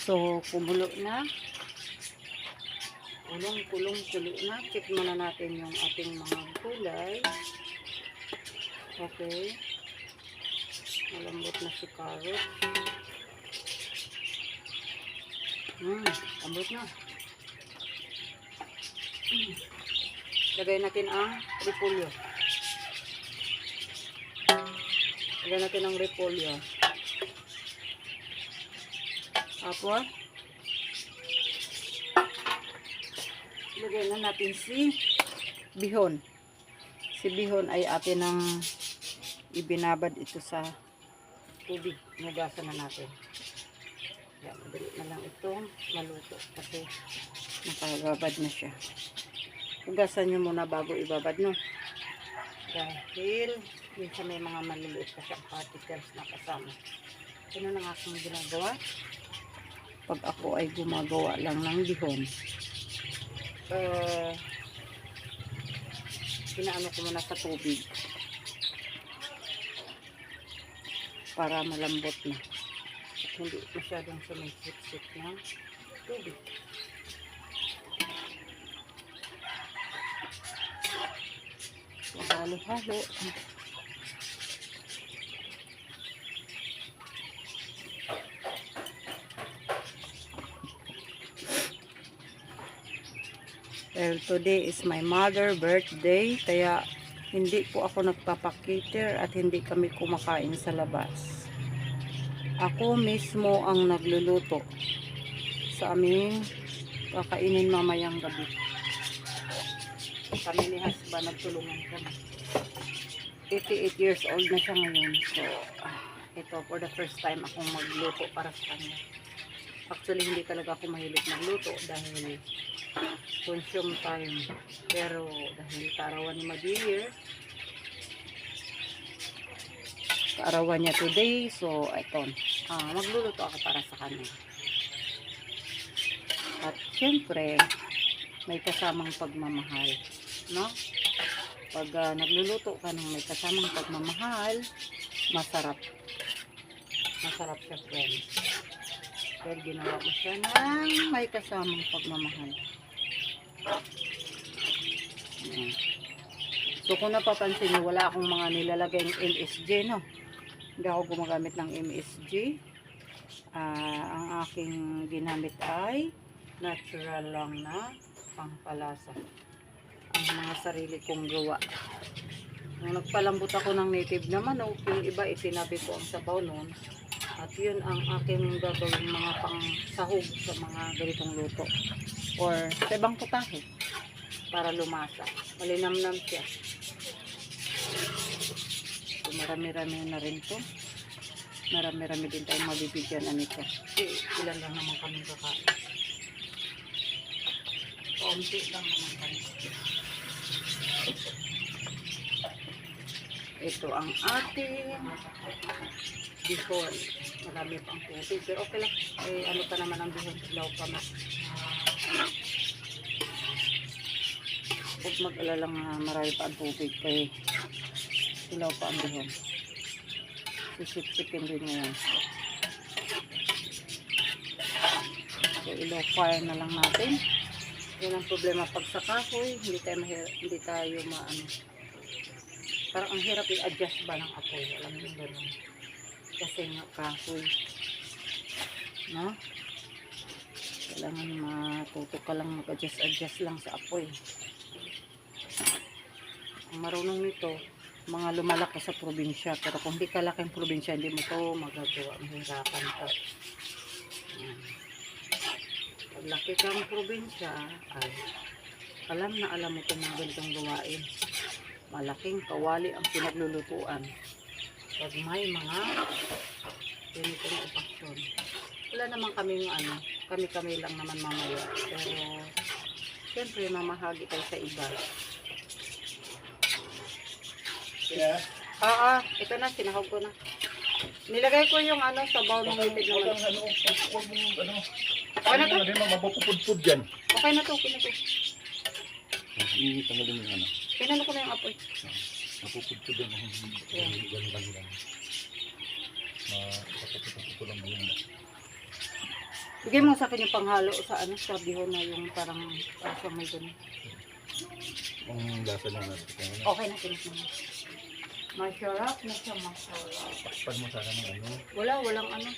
So, kumulo na. Kulo na. Check muna natin yung ating mga gulay. Okay. Malambot na si carrot. Lambot na. Lagay natin ang repolyo. Lagay natin ang repolyo. Tapos, lagay na natin si bihon. Si bihon ay atin ang ibinabad ito sa tubig. Nugasan na natin. Kaya madali na lang itong maluto kasi nakagabad na siya. Hugasan nyo muna bago ibabad, no? Dahil minsan may mga maliliit pa siyang particles na kasama. Ano na nga akong ginagawa? Pag ako ay gumagawa lang ng bihon, pinaano ko muna sa tubig para malambot na at hindi masyadong sumisip-sip ng tubig. Halo-halo. Well, today is my mother birthday, kaya hindi po ako nagpapakiter at hindi kami kumakain sa labas. Ako mismo ang nagluluto sa aming kakainin mamayang gabi. Kami ni husband nagtulungan kami. 88 years old na siya ngayon. So, ito for the first time akong magluto para sa kanya. Actually, hindi talaga ako mahilig magluto dahil consume time. Pero dahil kaarawan ni Mother, kaarawan niya today, so ito, magluluto ako para sa kanya. At syempre, may kasamang pagmamahal, no? Pag nagluluto ka ng may kasamang pagmamahal, masarap. Masarap siya, friends. Pero ginawa ko siya ng may kasamang pagmamahal. So kung napapansin nyo, wala akong mga nilalagay ng MSG, no? Hindi ako gumagamit ng MSG. Ang aking ginamit ay natural lang na pangpalasa. Ang mga sarili kong gawa. Nung nagpalambot ako ng native na manok, yung iba itinabi ko ang sabaw noon. At yun ang aking gagawin mga pang sahog sa mga ganitong luto. Or sa ibang putahe. Para lumasa. Malinamnam siya. So, marami-rami na rin to. Marami-rami din tayong mabibigyan na nito. Kasi ilan lang naman kami kakain. Kaunti lang naman kami. Ito ang ating bihon. Marami pang tubig. Pero okay lang. Ano pa naman ang bihon? Ilaw pa na. Huwag mag-alala nga marami pa ang tubig. Kaya ilaw pa ang bihon. Sisip-sipin din ngayon. So, ilaw fire na lang natin. Yan ang problema pag sa kahoy. Hindi tayo maano. Parang ang hirap i-adjust ba ng apoy. Alam mo yung gano'n. Kasi nga kahoy. No? Kailangan matuto ka lang mag-adjust lang sa apoy. Ang marunong nito, mga lumalaki sa probinsya. Pero kung di ka laking probinsya, hindi mo ito magagawa. Mahirapan ka. Pag laki kang probinsya, ay alam na alam mo itong mga ganitong gawain. Malaking kawali ang pinaglulutuan. Pag may mga ganitong okasyon. Wala naman kaming kami lang naman mamaya. Pero, siyempre, mamahagi tayo sa iba. Yeah. Ito na, sinahog ko na. Nilagay ko yung sabaw ng itig naman. Okay na to? Hindi mo mapupudpud yan. Okay na to, okay na to. Tanggalin mo yung Pinano ko na yung apoy. Mapupudpud yan. Ganun. Mapupudpud lang yun. Bigay mo sa akin yung panghalo sa ano, sa bihon na yung parang may ganun. Ang lasa na natin. Okay na, tinis mo na. Masarap na siya, masarap. Takpan mo sana ng ano. Walang ano.